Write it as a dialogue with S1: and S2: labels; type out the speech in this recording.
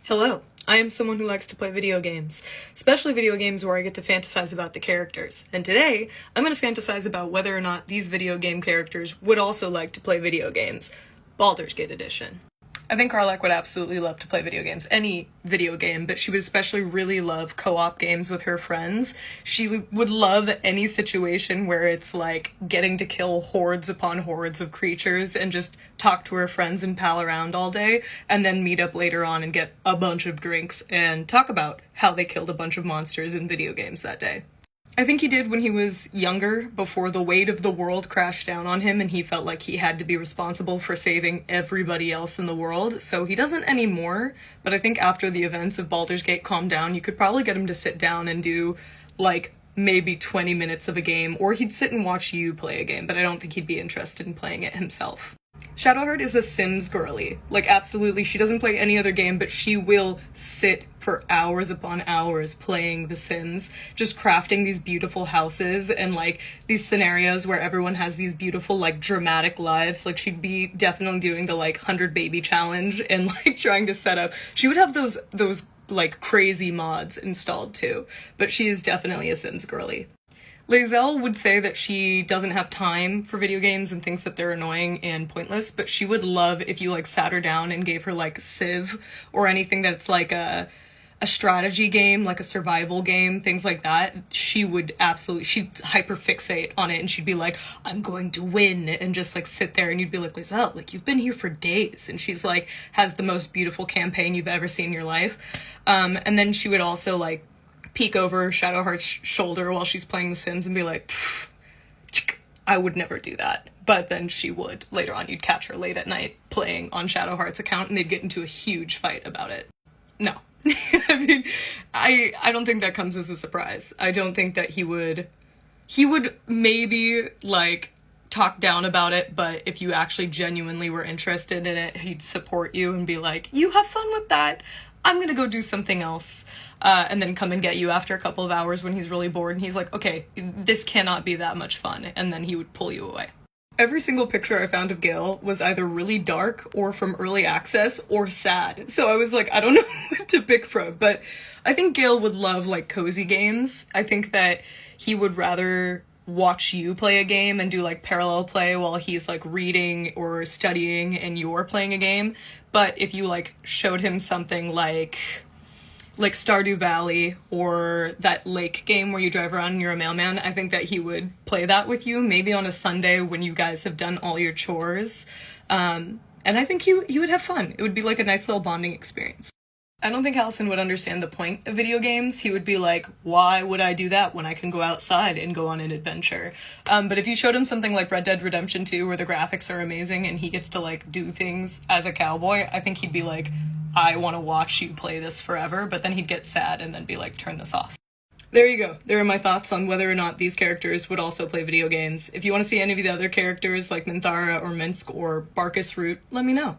S1: Hello, I am someone who likes to play video games, especially video games where I get to fantasize about the characters, and today I'm going to fantasize about whether or not these video game characters would also like to play video games. Baldur's Gate edition. I think Carlac would absolutely love to play video games, any video game, but she would especially really love co-op games with her friends. She would love any situation where it's like getting to kill hordes upon hordes of creatures and just talk to her friends and pal around all day, and then meet up later on and get a bunch of drinks and talk about how they killed a bunch of monsters in video games that day. I think he did when he was younger, before the weight of the world crashed down on him and he felt like he had to be responsible for saving everybody else in the world, so he doesn't anymore, but I think after the events of Baldur's Gate calmed down, you could probably get him to sit down and do, like, maybe 20 minutes of a game, or he'd sit and watch you play a game, but I don't think he'd be interested in playing it himself. Shadowheart is a Sims girly. Like, absolutely, she doesn't play any other game, but she will sit for hours upon hours playing The Sims, just crafting these beautiful houses and, like, these scenarios where everyone has these beautiful, like, dramatic lives. Like, she'd be definitely doing the, like, 100 baby challenge and, like, trying to set up. She would have those, like, crazy mods installed, too. But she is definitely a Sims girly. Lae'zel would say that she doesn't have time for video games and thinks that they're annoying and pointless, but she would love if you, like, sat her down and gave her, like, Civ or anything that's, like, a strategy game, like a survival game, things like that. She would absolutely, she'd hyperfixate on it and she'd be like, I'm going to win, and just, like, sit there and you'd be like, Lae'zel, like, you've been here for days, and she's, like, has the most beautiful campaign you've ever seen in your life. And then she would also, like, peek over Shadowheart's shoulder while she's playing The Sims and be like, I would never do that. But then she would. Later on, you'd catch her late at night playing on Shadowheart's account and they'd get into a huge fight about it. No. I mean, I don't think that comes as a surprise. I don't think that he would maybe, like, talk down about it, but if you actually genuinely were interested in it, he'd support you and be like, you have fun with that. I'm gonna go do something else, and then come and get you after a couple of hours when he's really bored and he's like, okay, this cannot be that much fun, and then he would pull you away. Every single picture I found of Gale was either really dark or from early access or sad, so I was like, I don't know what to pick from, but I think Gale would love, like, cozy games. I think that he would rather watch you play a game and do, like, parallel play while he's, like, reading or studying and you're playing a game. But if you, like, showed him something like Stardew Valley or that lake game where you drive around and you're a mailman, I think that he would play that with you, maybe on a Sunday when you guys have done all your chores. And I think he would have fun. It would be like a nice little bonding experience. I don't think Allison would understand the point of video games. He would be like, why would I do that when I can go outside and go on an adventure? But if you showed him something like Red Dead Redemption 2 where the graphics are amazing and he gets to, like, do things as a cowboy, I think he'd be like, I want to watch you play this forever, but then he'd get sad and then be like, turn this off. There you go. There are my thoughts on whether or not these characters would also play video games. If you want to see any of the other characters like Minthara or Minsk or Barkus Root, let me know.